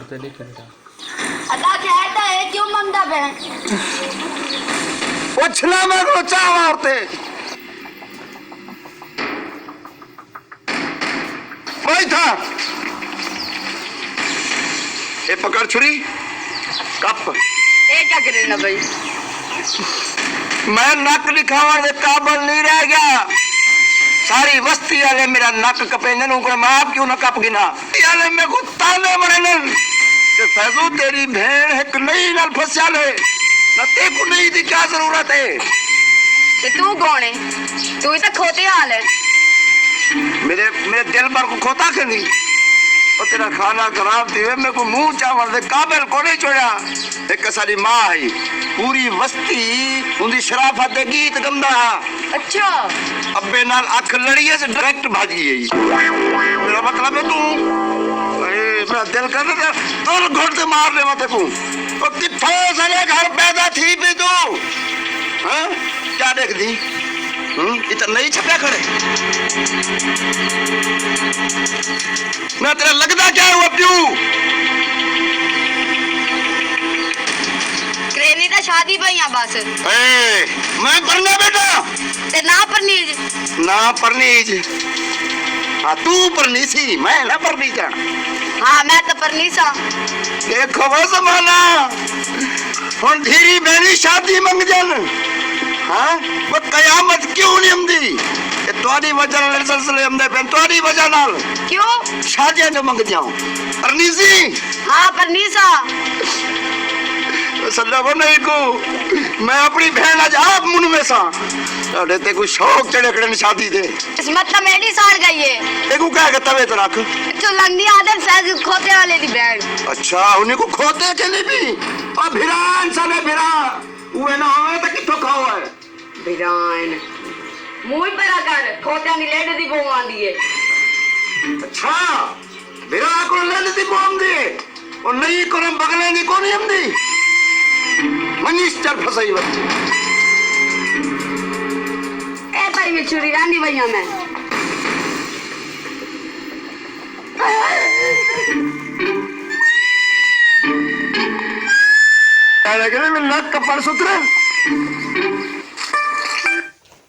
पे देखे बेटा अदा कहता है क्यों मंगता पे पूछना मैं को चाह औरते भाई था ये पकड़ छुरी कप ये क्या करे ना भाई मैं नक दिखावन दे काबल नहीं रह गया सारी बस्ती वाले मेरा नक कपे ननु को मैं आप क्यों न कप गिना याले मैं को ताने मरे न कि फैजू तेरी भेड़ एक नई नाल फंसा ले न ते को नहीं दी क्या जरूरत है ते तू कौन है तू ही तो खोते हाल है मेरे मेरे दिल पर को खोता के नहीं और तेरा खाना खराब थी मेरे को मुंह चावल दे काबिल को नहीं छोड़ा एक सारी माँ है पूरी बस्ती उनकी शराफत दे गीत गंदा अच्छा अब्बे नाल अख लड़िए से डायरेक्ट भागी है मेरा मतलब है तू मेरा दिल कर रहा तोर घोड़ से मार ले मत तू तो किथे सारे घर पैदा थी भी तू हां क्या देख दी इतना नहीं छपया खड़े ना तेरा लगता क्या हुआ प्यू क्रेनी तो शादी भैया बस मैं पढ़ना बेटा ते ना परनीज हाँ तू पढ़नी सी मैं ना पढ़नी जा हाँ मैं तो परनीसा देखो वो जमाना हुन धीरी बहनी शादी मंग जन हाँ वो कयामत क्यों नहीं हमदी ये तोरी वजह नाल सिलसिले हमदे पे तोरी वजह नाल क्यों शादियां जो मंग जाऊं पढ़नी सी हाँ परनीसा सल्ला वो नहीं को मैं अपनी बहन आज आप मुन में सा अरे ते को शौक चढ़े कड़न शादी दे किस्मत तो मेरी साड़ गई है देखो क्या कहता है तो रख तो लंगनी आदम फैज खोते वाले दी बहन अच्छा उन्हीं को खोते के नहीं भी और भिरान साले भिरा वो ना होवे तो किथों खाओ है बिरान मुंह पर कर खोते नी लेड दी बो आंदी है अच्छा भिरा को ले दी बोम दे और नहीं करम बगले नहीं कोनी हम दी मनीष्टर फसाई बच्चे ए भाई में चुरी रानी भैया मैं लग रहा है नक कपड़ सुतरे